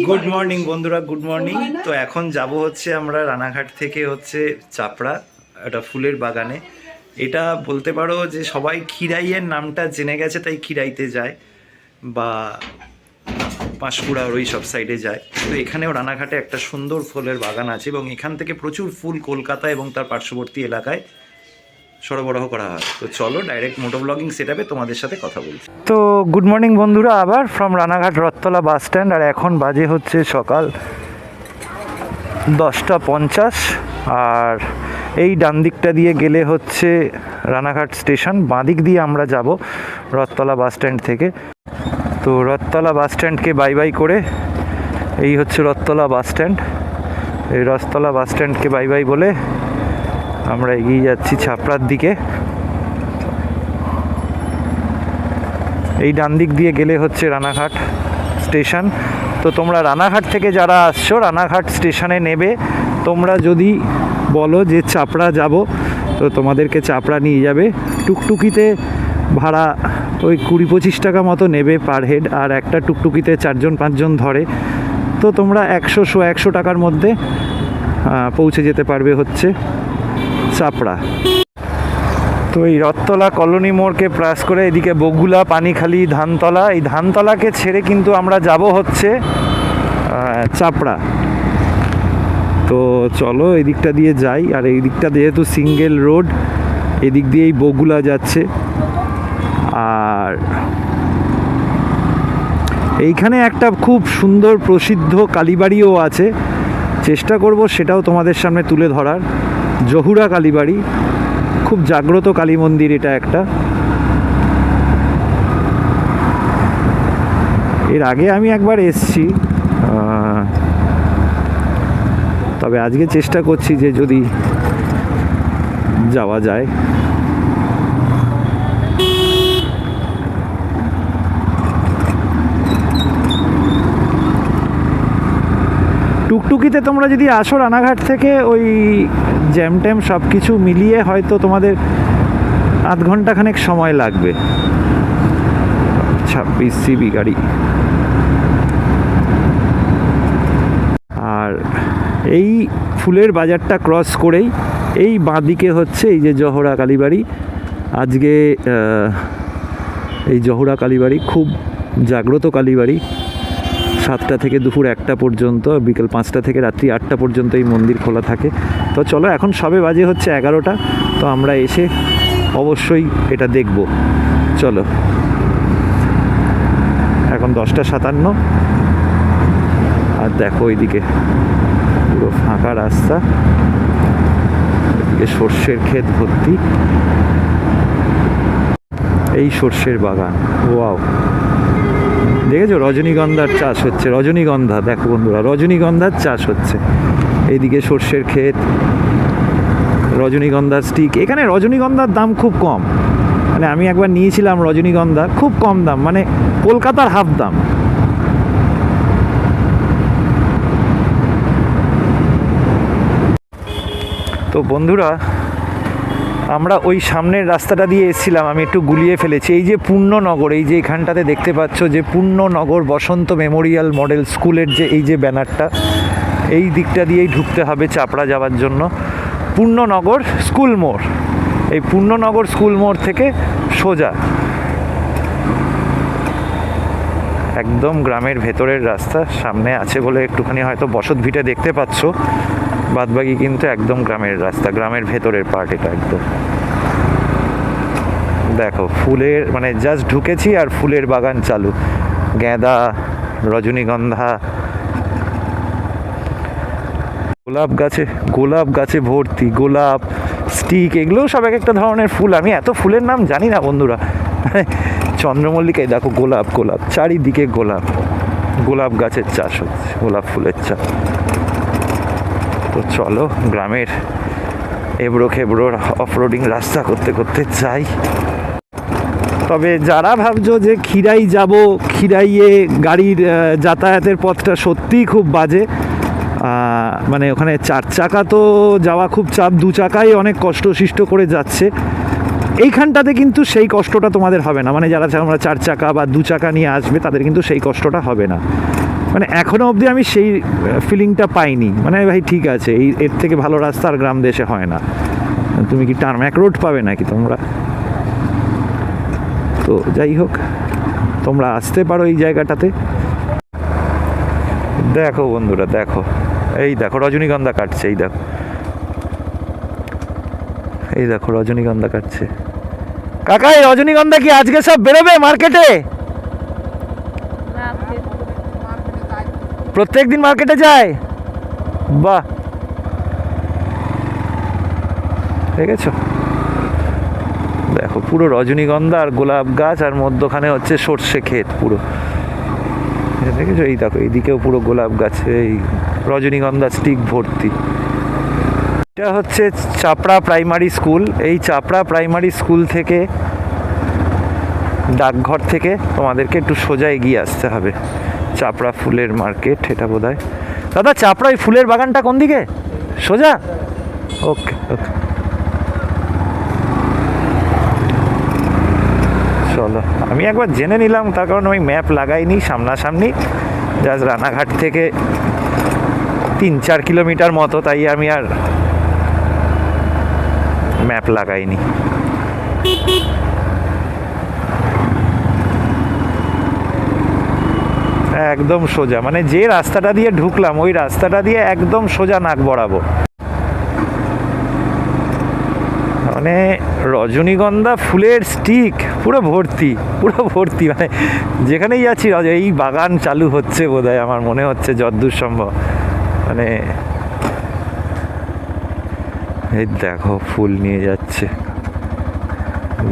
Good morning বন্ধুরা, good morning. তো এখন যাব হচ্ছে আমরা রানাঘাট থেকে হচ্ছে চাপড়া, একটা ফুলের বাগানে। এটা বলতে পারো যে সবাই খিরাইয়ের নামটা জেনে গেছে, তাই খিরাইতে যায় বা পাঁশকুড়ার ওই সব সাইডে যায়। তো এখানেও রানাঘাটে একটা সুন্দর ফুলের বাগান আছে এবং এখান থেকে প্রচুর ফুল কলকাতা এবং তার পার্শ্ববর্তী এলাকায় সরবরাহ করা হয়। তো চলো ডাইরেক্ট মোটো ব্লগিং সেটআপে তোমাদের সাথে কথা বলছি। তো গুড মর্নিং বন্ধুরা, আবার from Ranaghat Rathtala bus stand. আর এখন বাজে হচ্ছে সকাল 10:50। আর এই ডান দিকটা দিয়ে গেলে হচ্ছে রানাঘাট স্টেশন, বাঁ দিক দিয়ে আমরা যাব রথতলা বাস স্ট্যান্ড থেকে। তো রথতলা বাস স্ট্যান্ডকে বাই বাই করে এই হচ্ছে রথতলা বাস স্ট্যান্ড। এই রথতলা বাস স্ট্যান্ডকে বাই বাই বলে আমরা এগিয়ে যাচ্ছি ছাপড়ার দিকে। এই ডান দিক দিয়ে গেলে হচ্ছে রানাঘাট স্টেশন। তো তোমরা রানাঘাট থেকে যারা আসছো, রানাঘাট স্টেশনে নেবে। তোমরা যদি বলো যে চাপড়া যাব, তো তোমাদেরকে চাপড়া নিয়ে যাবে। টুকটুকিতে ভাড়া ওই 20-25 টাকা মতো নেবে পার হেড। আর একটা টুকটুকিতে 4-5 জন ধরে। তো তোমরা 100 টাকার মধ্যে পৌঁছে যেতে পারবে হচ্ছে চাপড়া। তো এই রথতলা কলোনি মোড়কে প্রাস করে এদিকে বগুলা, পানিখালি, ধানতলা, এই ধানতলাকে ছেড়ে কিন্তু আমরা যাব হচ্ছে চাপড়া। তো চলো এই দিকটা দিয়ে যাই। আর এই দিকটা যেহেতু সিঙ্গেল রোড, এদিক দিয়েই বগুলা যাচ্ছে। আর এইখানে একটা খুব সুন্দর প্রসিদ্ধ কালীবাড়িও আছে, চেষ্টা করব সেটাও তোমাদের সামনে তুলে ধরার। জহুরা কালীবাড়ি, খুব জাগ্রত কালী মন্দির এটা একটা। এর আগে আমি একবার এসেছি, তবে আজকে চেষ্টা করছি যে যদি যাওয়া যায়। টুকটুকিতে তোমরা যদি আসো রানাঘাট থেকে, ওই জ্যাম ট্যাম সব কিছু মিলিয়ে হয়তো তোমাদের আধ ঘন্টাখানেক সময় লাগবে। 26 সিবি গাড়ি। আর এই ফুলের বাজারটা ক্রস করেই এই বাঁদিকে হচ্ছে এই যে জহুরা কালীবাড়ি। আজকে এই জহুরা কালীবাড়ি খুব জাগ্রত কালীবাড়ি। 7টা থেকে দুপুর 1টা পর্যন্ত, বিকেল 5টা থেকে রাত্রি 8টা পর্যন্ত এই মন্দির খোলা থাকে। তো চলো, এখন সবে বাজে হচ্ছে 11টা। তো আমরা এসে অবশ্যই এটা দেখব। চলো, এখন 10:57। আর দেখো ওইদিকে পুরো ফাঁকা রাস্তা, এদিকে সর্ষের ক্ষেত ভর্তি। এই সর্ষের বাগান, ওয়াও! দেখেছো রজনীগন্ধার চাষ হচ্ছে। রজনীগন্ধা দেখো বন্ধুরা, রজনীগন্ধার চাষ হচ্ছে। এইদিকে সর্ষের ক্ষেত, রজনীগন্ধার স্টিক। এখানে রজনীগন্ধার দাম খুব কম, মানে আমি একবার নিয়েছিলাম রজনীগন্ধা, খুব কম দাম, মানে কলকাতার হাফ দাম। তো বন্ধুরা, আমরা ওই সামনের রাস্তাটা দিয়ে এসেছিলাম, আমি একটু গুলিয়ে ফেলেছি। এই যে পূর্ণনগর, এই যে এখানটাতে দেখতে পাচ্ছ যে পূর্ণনগর বসন্ত মেমোরিয়াল মডেল স্কুলের যে এই যে ব্যানারটা, এই দিকটা দিয়েই ঢুকতে হবে চাপড়া যাওয়ার জন্য। পূর্ণনগর স্কুল মোড়, এই পূর্ণনগর স্কুল মোড় থেকে সোজা একদম গ্রামের ভেতরের রাস্তা। সামনে আছে বলে একটুখানি হয়তো বসত ভিটে দেখতে পাচ্ছ, বাদবাকি কিন্তু একদম গ্রামের রাস্তা, গ্রামের ভেতরের পার্ট এটা একদম। দেখো ফুলের, মানে জাস্ট ঢুকেছি আর ফুলের বাগান চালু। গাঁদা, রজনীগন্ধা, গোলাপ গাছে ভর্তি। গোলাপ, স্টিক, এগুলোও সব এক একটা ধরনের ফুল। আমি এত ফুলের নাম জানি না বন্ধুরা। চন্দ্রমল্লিকায় দেখো গোলাপ, চারিদিকে গোলাপ গাছের চাষ হচ্ছে, গোলাপ ফুলের চাষ। তো চলো গ্রামের এবড়ো খেবড়োর অফরোডিং রাস্তা করতে করতে যাই। তবে যারা ভাবছো যে খিরাই যাব, খিরাইয়ে গাড়ির যাতায়াতের পথটা সত্যিই খুব বাজে। মানে ওখানে 4 চাকা তো যাওয়া খুব চাপ, 2 চাকাই অনেক কষ্টসিষ্ট করে যাচ্ছে। এইখানটাতে কিন্তু সেই কষ্টটা তোমাদের হবে না, মানে যারা আমরা 4 চাকা বা 2 চাকা নিয়ে আসবে তাদের কিন্তু সেই কষ্টটা হবে না। মানে এখনো অবধি আমি সেই ফিলিংটা পাইনি, মানে ভাই ঠিক আছে, এর থেকে ভালো রাস্তা আর গ্রাম দেশে হয় না। তুমি কি টার্ম্যাক রোড পাবে নাকি তোমরা? তো যাই হোক, তোমরা আসতে পারো এই জায়গাটাতে। দেখো বন্ধুরা, দেখো এই দেখো রজনীগন্ধা কাটছে, এই দেখো, এই দেখো রজনীগন্ধা কাটছে। কাকা, এই রজনীগন্ধা কি আজকে সব বেরোবে মার্কেটে? প্রত্যেক দিন মার্কেটে যায়? বাহ, দেখেছো? দেখো পুরো রজনীগন্ধা আর গোলাপ গাছ, আর মধ্যখানে হচ্ছে সর্ষে ক্ষেত পুরো, দেখেছো? এই দেখো এইদিকেও পুরো গোলাপ গাছ, এই রজনীগন্ধা স্টিক ভর্তি। এটা হচ্ছে চাপড়া প্রাইমারি স্কুল। এই চাপড়া প্রাইমারি স্কুল থেকে, ডাকঘর থেকে তোমাদেরকে একটু সোজা এগিয়ে আসতে হবে। চাপড়া ফুলের মার্কেট এটা বোধহয়। দাদা, চাপড়া ওই ফুলের বাগানটা কোন দিকে? সোজা? ওকে ওকে, চলো আমি একবার জেনে নিলাম, তার কারণ আমি ম্যাপ লাগাইনি সামনাসামনি, জাস্ট রানাঘাট থেকে 3-4 কিলোমিটার মতো, তাই আমি আর ম্যাপ লাগাইনি। একদম সোজা, মানে যে রাস্তাটা দিয়ে ঢুকলাম ওই রাস্তাটা দিয়ে একদম সোজা নাক বরাবর। মানে রজনীগন্ধা ফুলের স্টিক পুরো ভর্তি, পুরো ভর্তি, মানে যেখানেই যাচ্ছি এই বাগান চালু হচ্ছে বোধহয়, আমার মনে হচ্ছে যতদূর সম্ভব। মানে এই দেখো ফুল নিয়ে যাচ্ছে,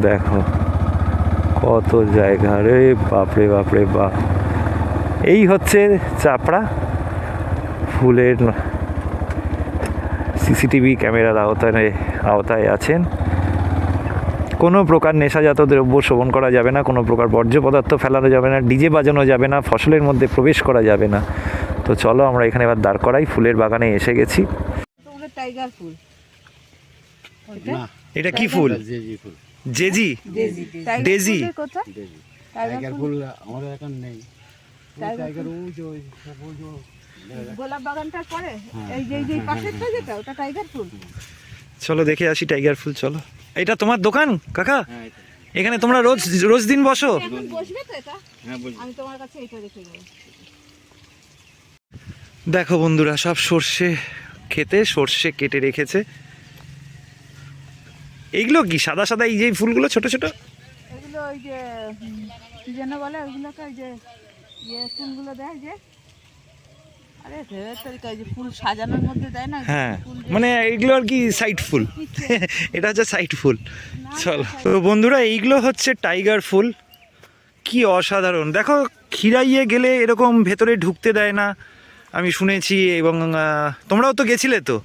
দেখো কত জায়গা, রে বাপরে বাপরে বাপ। এই হচ্ছে চাপড়া ফুলের সিসিটিভি ক্যামেরার আওতায় আছেন। কোনো প্রকার নেশাজাত দ্রব্য সেবন করা যাবে না, কোনো প্রকার বর্জ্য পদার্থ ফেলানো যাবে না, ডিজে বাজানো যাবে না, ফসলের মধ্যে প্রবেশ করা যাবে না। তো চলো আমরা এখানে এবার দাঁড় করাই, ফুলের বাগানে এসে গেছি। টাইগার ফুল, এটা কি ফুল? জেজি, ডেজি। টাইগার ফুল আমাদের এখন নেই। টাইগার ওই গোলাপ বাগানটার পরে এই যে পাশেরটা যেটা, ওটা টাইগার ফুল। চলো দেখে আসি টাইগার ফুল, চলো। এটা তোমার দোকান কাকা? এখানে তোমরা রোজ দিন বসো? বসবে তো এটা? আমি তোমার কাছে এটা রেখে দেবো। দেখো বন্ধুরা, সব সর্ষে খেতে সর্ষে কেটে রেখেছে। এইগুলো কি সাদা সাদা এই যে ফুলগুলো ছোট ছোট? এগুলো ওই যে কি যেন বলে, ওইগুলোকে ওই যে ফুলগুলো দেয় যে, আরে ওই যে ফুল সাজানোর মধ্যে দেয় না? হ্যাঁ, মানে এইগুলো আর কি সাইড ফুল। এটা হচ্ছে সাইড ফুল। চলো তো বন্ধুরা, এইগুলো হচ্ছে টাইগার ফুল। কি অসাধারণ! দেখো, খিরাইয়ে গেলে এরকম ভেতরে ঢুকতে দেয় না আমি শুনেছি, এবং তোমরাও তো গেছিলে তো?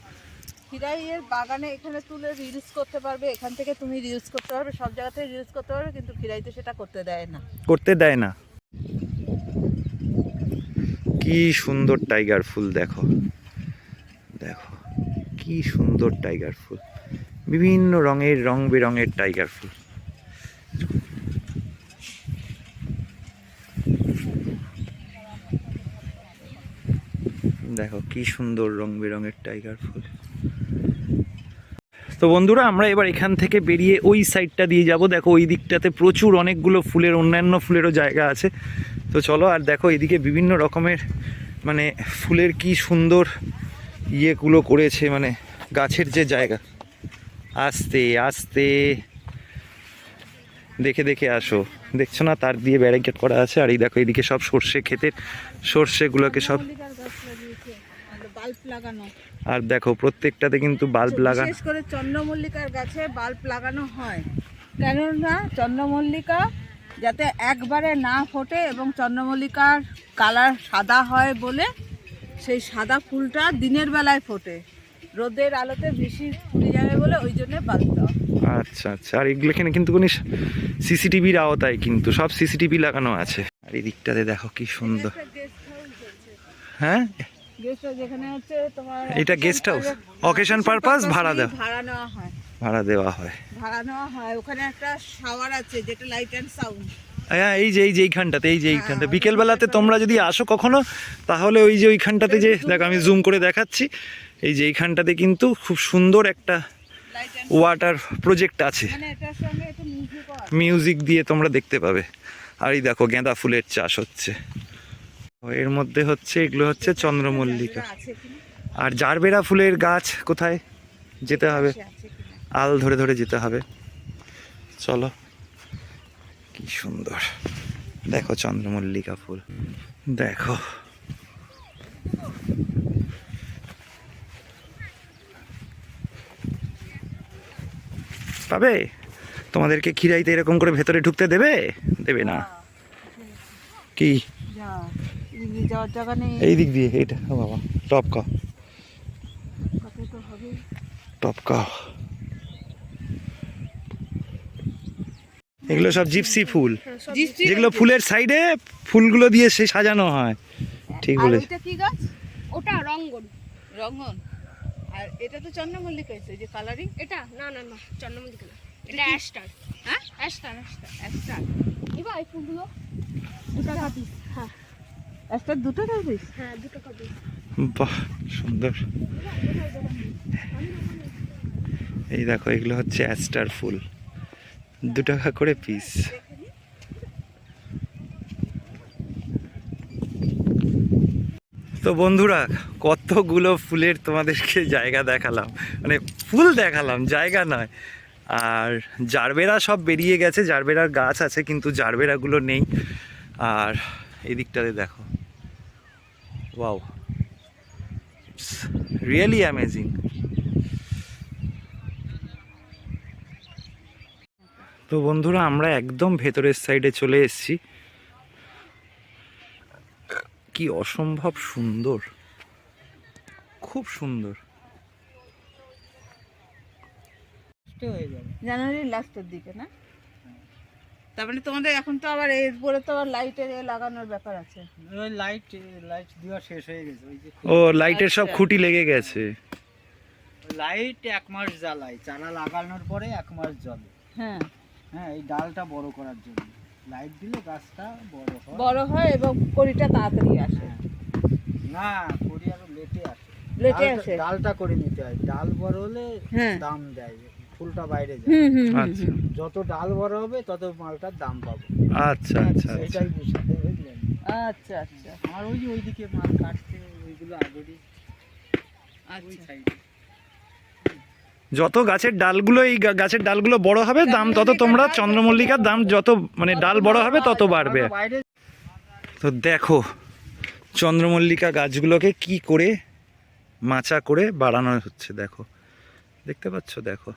খিরাইয়ের বাগানে এখানে তুলে রিলস করতে পারবে, এখান থেকে তুমি রিলস করতে পারবে, সব জায়গাতে রিলস করতে পারবে, কিন্তু খিরাইতে সেটা করতে দেয় না। করতে দেয় না। কি সুন্দর টাইগার ফুল, দেখো দেখো কি সুন্দর টাইগার ফুল, বিভিন্ন রঙের, রং বেরঙের টাইগার ফুল। দেখো কি সুন্দর রং বেরঙের টাইগার ফুল। তো বন্ধুরা, আমরা এবার এখান থেকে বেরিয়ে ওই সাইডটা দিয়ে যাব। দেখো ওই দিকটাতে প্রচুর অনেকগুলো ফুলের, অন্যান্য ফুলেরও জায়গা আছে। তো চলো, আর দেখো এদিকে বিভিন্ন রকমের মানে ফুলের কি সুন্দর ইয়েগুলো করেছে, মানে গাছের যে জায়গা। আস্তে আস্তে দেখে দেখে আসো, দেখছো না তার দিয়ে ব্যারিকেড করা আছে। আর এই দেখো এইদিকে সব সর্ষে ক্ষেতের সর্ষেগুলোকে সব বাল্ব লাগানো, আর দেখো প্রত্যেকটাতে কিন্তু বাল্ব লাগানো। বিশেষ করে চন্দ্রমল্লিকার গাছে বাল্ব লাগানো হয়, কেননা চন্দ্রমল্লিকা যাতে একবারে না ফোটে, এবং চন্দ্রমল্লিকার কালার সাদা হয় বলে সেই সাদা ফুলটা দিনের বেলায় ফোটে, রোদের আলোতে বেশি ফুলে যাবে বলে ওই জন্য বাল্ব দেওয়া। আচ্ছা আচ্ছা। আর এগুলো এখানে কিন্তু কোনো সিসিটিভির আওতায়, কিন্তু সব সিসিটিভি লাগানো আছে। আর এই দিকটাতে দেখো কি সুন্দর। হ্যাঁ, যেখানে হচ্ছে তোমার এটা গেস্ট হাউস, অকেশন পারপাস ভাড়া ভাড়া নেওয়া হয়, ভাড়া দেওয়া হয়। ভাড়া নেওয়া হয়। ওখানে একটা শাওয়ার আছে যেটা লাইট অ্যান্ড সাউন্ড, হ্যাঁ এই যে এইখানটা বিকেলবেলাতে তোমরা যদি আসো কখনো তাহলে ওই যে ওইখানটাতে যে দেখো আমি জুম করে দেখাচ্ছি, এই যে এইখানটাতে কিন্তু খুব সুন্দর একটা লাইট অ্যান্ড ওয়াটার প্রজেক্ট আছে, মানে এটার সঙ্গে একটু মিউজিকও আছে। মিউজিক দিয়ে তোমরা দেখতে পাবে। আর এই দেখো গাঁদা ফুলের চাষ হচ্ছে, এর মধ্যে হচ্ছে এগুলো হচ্ছে চন্দ্রমল্লিকা। আছে কিনা আর জারবেরা ফুলের গাছ কোথায় যেতে হবে, আছে কিনা আল ধরে ধরে যেতে হবে। চলো, কি সুন্দর দেখো চন্দ্রমল্লিকা ফুল দেখো। পাবে তোমাদেরকে খিরাইতে এরকম করে ভেতরে ঢুকতে দেবে? দেবে না। কি যা এদিকে যাওয়ার জায়গা নেই। এই দিক দিয়ে এইটা, ও বাবা টপকা কত তো হবে। টপকা। এগুলো সব জিপসি ফুল, যেগুলো ফুলের সাইডে ফুলগুলো দিয়ে সে সাজানো হয়। ঠিক আর বলেছ। ওইটা কি গাছ? ওটা রঙ্গন। রঙন। আর এটা তো চন্দ্রমল্লিকা এসে যে কালারিং। এটা না না না চন্দ্রমল্লিকা না, এটা অ্যাস্টার। হ্যাঁ অ্যাস্টার অ্যাস্টার একটা এবার এই ফুলগুলো 2 টাকা পিস। হ্যাঁ একটা দুটো পিস। হ্যাঁ 2 টাকা পিস। বাহ সুন্দর। এই দেখো এগুলো হচ্ছে অ্যাস্টার ফুল, 2 টাকা করে পিস। তো বন্ধুরা কতগুলো ফুলের তোমাদেরকে জায়গা দেখালাম, মানে ফুল দেখালাম, জায়গা নয়। আর জারবেরা সব বেরিয়ে গেছে, জারবেরার গাছ আছে কিন্তু জারবেরাগুলো নেই। আর এদিকটাতে দেখো, ওয়াও, ইটস রিয়েলি অ্যামেজিং। তো বন্ধুরা আমরা একদম ভেতরের সাইডে চলে এসেছি। কি অসম্ভব সুন্দর, খুব সুন্দর। জানুয়ারির লাস্টের দিকে না? তার মানে তোমাদের এখন তো আবার এরপরে তো আবার লাইটের লাগানোর ব্যাপার আছে। ওই লাইট দেওয়া শেষ হয়ে গেছে। ওই যে ও লাইটের সব খুঁটি লেগে গেছে। লাইট 1 মাস জ্বালায়, চারা লাগানোর পরে 1 মাস জ্বলে। হ্যাঁ হ্যাঁ, এই ডালটা বড় করার জন্য লাইট দিলে গাছটা বড় হয়। বড় হয় এবং কড়িটা তাড়াতাড়ি আসে। না, করি আরো লেটে আসে। লেটে ডালটা- আসে। ডালটা করে নিতে হয়, ডাল বড় হলে হ্যাঁ। দাম দেয়, ফুলটা বাইরে যায়। হুম হুম আচ্ছা যত ডাল বড় হবে তত মালটার দাম পাবো। আচ্ছা আচ্ছা আচ্ছা। এটাই বুঝতে বুঝলেন। আচ্ছা আচ্ছা আর ওই যে ওইদিকে মাল কাটতে ওইগুলো আগরি ওই আচ্ছা। সাইডে। যত গাছের ডালগুলো এই গাছের ডালগুলো বড় হবে দাম তত তোমরা চন্দ্রমল্লিকার দাম যত মানে ডাল বড় হবে তত বাড়বে। বাইরে তো দেখো চন্দ্রমল্লিকা গাছগুলোকে কি করে মাচা করে বাড়ানো হচ্ছে, দেখো দেখতে পাচ্ছ, দেখো।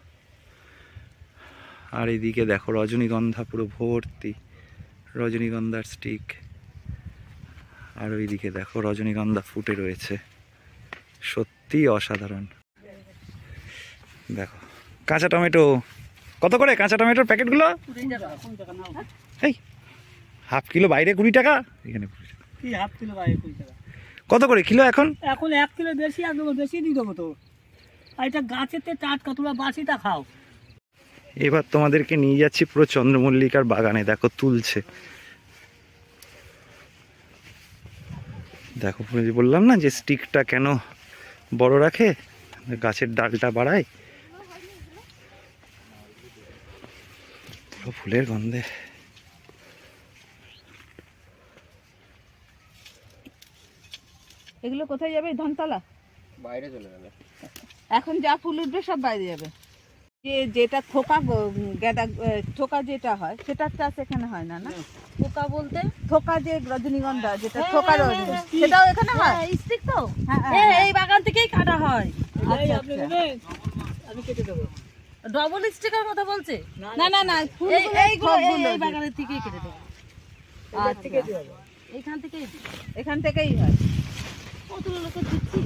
আর এইদিকে দেখো রজনীগন্ধা পুরো ভর্তি, রজনীগন্ধার স্টিক। আর ওইদিকে দেখো রজনীগন্ধা ফুটে রয়েছে, সত্যি অসাধারণ। দেখো কাঁচা টমেটো কত করে, কাঁচা টমেটোর প্যাকেটগুলো? এই হাফ কিলো বাইরে 20 টাকা, এখানে 20 টাকা। কি হাফ কিলো বাইরে 20 টাকা? কত করে কিলো এখন? এখন 1 কিলো বেশি, একদম বেশি দিয়ে দেবো তো। আর এটা গাছেতে টাটকা, তোমরা বাসিটা খাও। এবার তোমাদেরকে নিয়ে যাচ্ছি পুরো চন্দ্রমল্লিকার বাগানে, দেখো তুলছে। দেখো পুরো যে বললাম না যে স্টিকটা কেন বড় রাখে, গাছের ডালটা বাড়ায়। পুরো ফুলের গন্ধে। এগুলো কোথায় যাবে? ধনতলা বাইরে চলে যাবে। এখন যা ফুল উঠবে সব বাইরে যাবে। যেটা থোকা গাঁদা থোকা যেটা হয় সেটার চাষ এখানে হয় না। না পোকা বলতে থোকা যে রজনীগন্ধা যেটা থোকা রজনীগন্ধা সেটাও এখানে হয়। স্টিক তো হ্যাঁ, হ্যাঁ, এই বাগান থেকেই কাটা হয়। আচ্ছা, আচ্ছা। আমি কেটে দেবো। ডবল স্টিকের কথা বলছে। না না না ফুলগুলো এইগুলো সবগুলো এই বাগানের থেকেই কেটে দেবো। আচ্ছা, এইখান থেকেই এখান থেকেই হয়। কতগুলো লোকে দিচ্ছি।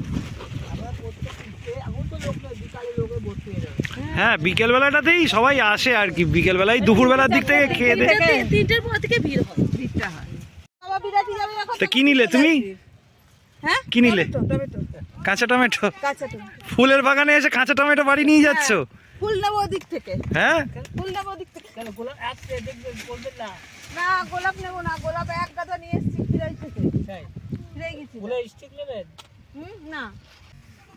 এখন তো লোক বিকালে লোকে ভর্তি হয়ে যাবে। হ্যাঁ বিকেলবেলাটাতেই সবাই আসে আর কি, বিকেলবেলায় দুপুরবেলার দিক থেকে খেয়ে দে। 3টের পর থেকে ভিড় হয়। ভিড়টা হয়। বাবা বিরাটি যাবে এখন। তা কি নিলে তুমি? হ্যাঁ কি নিলে? টমেটো কাঁচা টমেটো? কাঁচা টমেটো। ফুলের বাগানে এসে কাঁচা টমেটো বাড়ি নিয়ে যাচ্ছ? ফুল নেবো ওদিক থেকে। হ্যাঁ ফুল নেবো ওদিক থেকে। কেন গোলাপ আসছে দেখবেন, বলবেন না। না গোলাপ নেবো না, গোলাপ এক গাদা নিয়ে এসেছি খিরাই থেকে, তাই খিরাই গেছি। ফুলের স্টিক নেবেন? না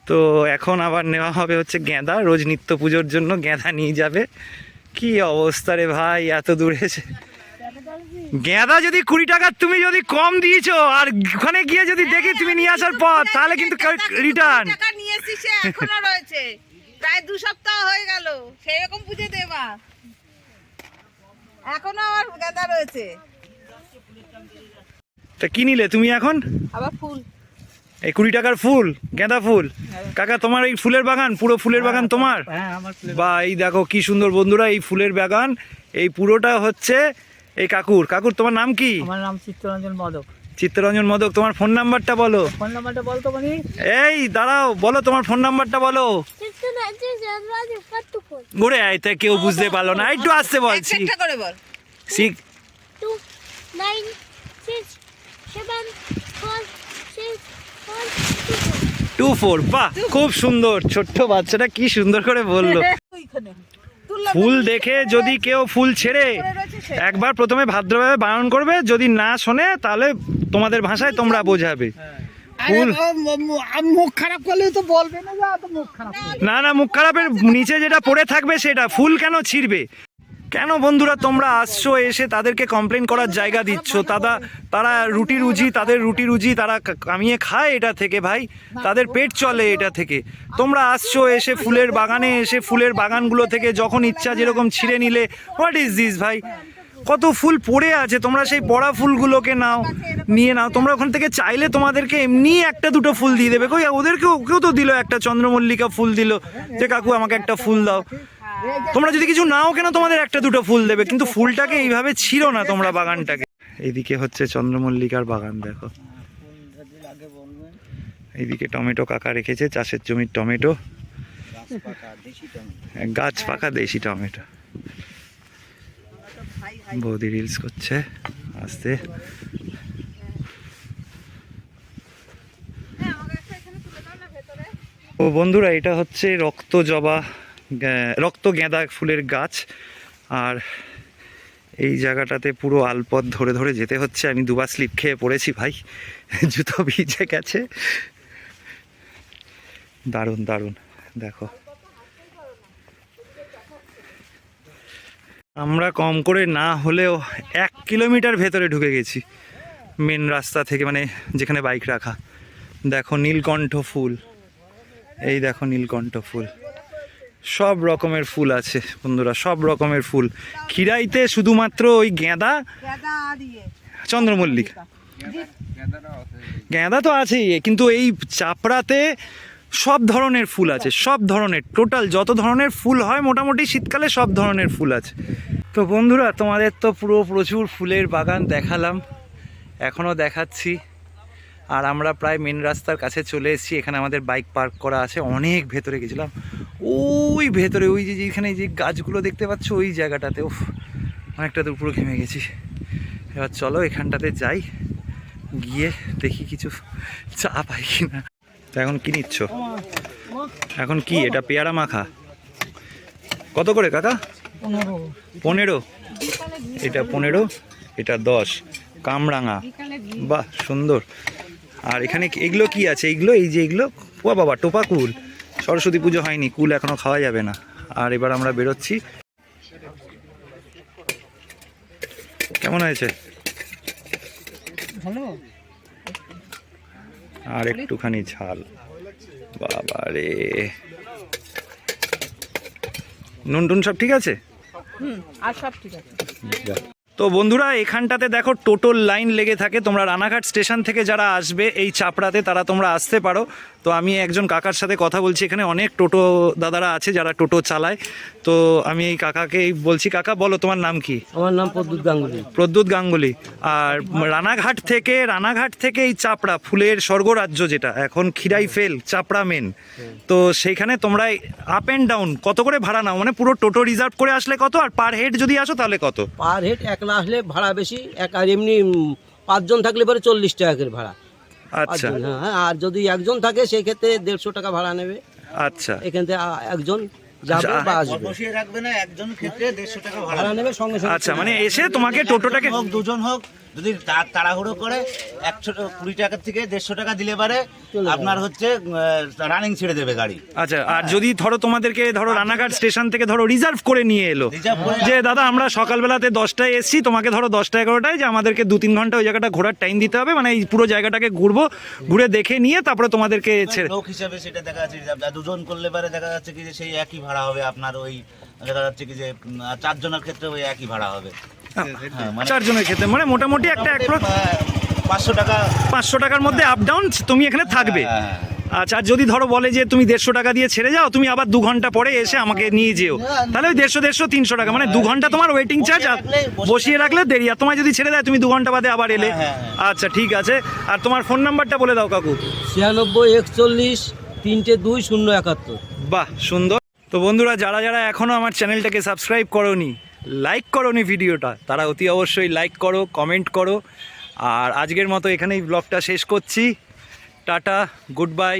তো এখন আবার নেওয়া হবে হচ্ছে গেঁদা, রোজ নিত্য পুজোর জন্য গেঁদা নিয়ে যাবে। কি অবস্থা রে ভাই, এত দূরে এসে গেঁদা যদি 20 টাকা তুমি যদি কম দিয়েছো, আর ওখানে গিয়ে যদি দেখি তুমি নিয়ে আসার পর, তাহলে কিন্তু রিটার্ন। টাকা নিয়ে এসেছি, সে এখনো রয়েছে, প্রায় 2 সপ্তাহ হয়ে গেল সেই রকম পুজো দেবা, এখনো আমার গাদা রয়েছে। তা কি নিলে তুমি এখন? আবার ফুল, এই 20 টাকার ফুল, গেঁদা ফুল। কাকা তোমার এই ফুলের বাগান, পুরো ফুলের বাগান তোমার? হ্যাঁ আমার ফুলের বা এই দেখো কি সুন্দর বন্ধুরা, এই ফুলের বাগান, এই পুরোটা হচ্ছে এই কাকুর। কাকুর তোমার নাম কি? আমার নাম চিত্তরঞ্জন মদক। চিত্তরঞ্জন মদক। তোমার ফোন নাম্বারটা বলো। ফোন নাম্বারটা বলতো মানে? এই দাঁড়াও, বলো তোমার ফোন নাম্বারটা বলো। ঘুরে আয়, তা কেউ বুঝতে পারলো না, একটু আসতে বলছি। একটা করে বল। 6 2 9 6 7 4 6 4 24। বাহ, খুব সুন্দর, ছোট্ট বাচ্চাটা কি সুন্দর করে বললো। ওইখানে তুললাম, ফুল দেখে যদি কেউ ফুল ছেড়ে, পড়ে রয়েছে সে। একবার প্রথমে ভাদ্রভাবে বারণ করবে, যদি না শোনে তাহলে তোমাদের ভাষায় তোমরা বোঝাবে। ফুল মুখ খারাপ করলে তো বলবে না, যা তো মুখ খারাপ। না না, মুখ খারাপের নিচে যেটা পড়ে থাকবে সেটা। ফুল কেন ছিঁড়বে? কেন বন্ধুরা তোমরা আসছো, এসে তাদেরকে কমপ্লেন করার জায়গা দিচ্ছ? তারা রুটি রুজি, তাদের রুটি রুজি তারা কামিয়ে খায় এটা থেকে ভাই, তাদের পেট চলে এটা থেকে। তোমরা আসছো, এসে ফুলের বাগানে এসে ফুলের বাগানগুলো থেকে যখন ইচ্ছা যেরকম ছিঁড়ে নিলে। হোয়াট ইজ দিস ভাই? কত ফুল পড়ে আছে, তোমরা সেই পড়া ফুলগুলোকে নিয়ে নাও। তোমরা ওখান থেকে চাইলে তোমাদেরকে এমনি একটা দুটো ফুল দিয়ে দেবে। কই ওদেরকেও কেউ তো দিল, একটা চন্দ্রমল্লিকা ফুল দিল, যে কাকু আমাকে একটা ফুল দাও। তোমরা যদি কিছু নাও কেন, তোমাদের একটা দুটো ফুল দেবে, কিন্তু ফুলটাকে এইভাবে ছিঁড়ো না তোমরা বাগানটাকে। এইদিকে হচ্ছে চন্দ্রমল্লিকার বাগান, দেখো। এইদিকে টমেটো কাকা রেখেছে, চাষের জমির টমেটো, গাছ পাকা দেশি টমেটো। বৌদি রিলস করছে আস্তে। ও বন্ধুরা, এটা হচ্ছে রক্ত গেঁদা ফুলের গাছ। আর এই জায়গাটাতে পুরো আলপথ ধরে ধরে যেতে হচ্ছে। আমি দুবার স্লিপ খেয়ে পড়েছি ভাই, জুতো ভিজে গেছে। দারুণ দারুণ, দেখো। আমরা কম করে না হলেও 1 কিলোমিটার ভেতরে ঢুকে গেছি মেন রাস্তা থেকে, মানে যেখানে বাইক রাখা। দেখো নীলকণ্ঠ ফুল, এই দেখো নীলকণ্ঠ ফুল, সব রকমের ফুল আছে বন্ধুরা, সব রকমের ফুল। খিরাইতে শুধুমাত্র ওই গেঁদা, চন্দ্রমল্লিকা, গেঁদা তো আছেই, কিন্তু এই চাপড়াতে সব ধরনের ফুল আছে, সব ধরনের, টোটাল যত ধরনের ফুল হয় মোটামুটি শীতকালে সব ধরনের ফুল আছে। তো বন্ধুরা, তোমাদের তো প্রচুর ফুলের বাগান দেখালাম, এখনও দেখাচ্ছি। আর আমরা প্রায় মেন রাস্তার কাছে চলে এসেছি। এখানে আমাদের বাইক পার্ক করা আছে, অনেক ভেতরে গেছিলাম, ওই ভেতরে ওই যেখানে যে গাছগুলো দেখতে পাচ্ছ ওই জায়গাটাতে। উফ, অনেকটা দূর পুরো ঘেমে গেছি। এবার চলো এখানটাতে যাই, গিয়ে দেখি কিছু চা পাই কিনা। তো এখন কি নিচ্ছ? এখন কি এটা? পেয়ারা মাখা কত করে কাকা? 15। এটা 15, এটা 10। কামরাঙা, বাহ সুন্দর। আর এখানে এগুলো কি আছে? এগুলো এই যে এগুলো, ও বাবা, টোপা কুল। সরস্বতী পুজো হয়নি, কুল এখনো খাওয়া যাবে না। আর এবার আমরা বেরোচ্ছি। কেমন হয়েছে? ভালো। আর একটুখানি ঝাল, বাবা রে। নুন টুন সব ঠিক আছে? আর সব ঠিক আছে। তো বন্ধুরা, এখানটাতে দেখো টোটোর লাইন লেগে থাকে। তোমরা রানাঘাট স্টেশন থেকে যারা আসবে এই চাপড়াতে, তারা তোমরা আসতে পারো। তো আমি একজন কাকার সাথে কথা বলছি, এখানে অনেক টোটো দাদারা আছে যারা টোটো চালায়। তো আমি এই কাকাকে বলছি, কাকা বলো তোমার নাম কি? আমার নাম প্রদ্যুৎ গাঙ্গুলি। প্রদ্যুৎ গাঙ্গুলি। আর রানাঘাট থেকে এই চাপড়া ফুলের স্বর্গরাজ্য, যেটা এখন খিরাই ফেল চাপড়া মেন, তো সেইখানে তোমরা আপ অ্যান্ড ডাউন কত করে ভাড়া নাও? মানে পুরো টোটো রিজার্ভ করে আসলে কত, আর পার হেড যদি আসো তাহলে কত? পার হেড একলা আসলে ভাড়া বেশি, আর এমনি 5 জন থাকলে পরে 40 টাকা করে ভাড়া। আচ্ছা, হ্যাঁ, আর যদি একজন থাকে সেই ক্ষেত্রে 150 টাকা ভাড়া নেবে। আচ্ছা, এখান থেকে একজন যাবে বা আসবে। বসিয়ে রাখবে না, একজন ক্ষেত্রে 150 টাকা ভাড়া ভাড়া নেবে সঙ্গে সঙ্গে। আচ্ছা, মানে এসে তোমাকে টোটোটাকে হোক দুজন হোক, যদি তাড়াহুড়ো করে 120 টাকা থেকে 150 টাকা দিলে পারে আপনার হচ্ছে রানিং ছেড়ে দেবে গাড়ি। আচ্ছা, আর যদি ধরো তোমাদেরকে ধরো রানাঘাট স্টেশন থেকে ধরো রিজার্ভ করে নিয়ে এলো Reserve করে- যে দাদা আমরা সকালবেলাতে 10টায় এসছি, তোমাকে ধরো 10টা 11টায় যে আমাদেরকে 2-3 ঘন্টা ওই জায়গাটা ঘোরার টাইম দিতে হবে, মানে এই পুরো জায়গাটাকে ঘুরবো, ঘুরে দেখে নিয়ে তারপরে তোমাদেরকে ছেড়ে। লোক হিসাবে সেটা দেখা যাচ্ছে যে দুজন করলে পারে দেখা যাচ্ছে কি যে সেই একই ভাড়া হবে আপনার, ওই দেখা যাচ্ছে কি যে 4 জনের ক্ষেত্রে ওই একই ভাড়া হবে। হ্যাঁ, মানে 4 জনের ক্ষেত্রে মানে মোটামুটি একটা 500 টাকা 500 টাকার মধ্যে আপ ডাউন তুমি এখানে থাকবে। হ্যাঁ। আচ্ছা, আর যদি ধরো বলে যে তুমি 150 টাকা দিয়ে ছেড়ে যাও, তুমি আবার 2 ঘন্টা পরে এসে আমাকে নিয়ে যেও, তাহলে ওই 150 300 টাকা, মানে 2 ঘন্টা তোমার ওয়েটিং চার্জ, আর বসিয়ে রাখলে দেরি। আর তোমায় যদি ছেড়ে দেয় তুমি 2 ঘন্টা বাদে আবার এলে। হ্যাঁ, আচ্ছা ঠিক আছে, আর তোমার ফোন নাম্বারটা বলে দাও কাকু। 96 41 302 071। বাহ, সুন্দর। তো বন্ধুরা, যারা যারা এখনও আমার চ্যানেলটাকে সাবস্ক্রাইব করোনি, লাইক করোনি ভিডিওটা, তারা অতি অবশ্যই লাইক করো, কমেন্ট করো। আর আজকের মতো এখানেই ব্লগটা শেষ করছি। Tata, good bye.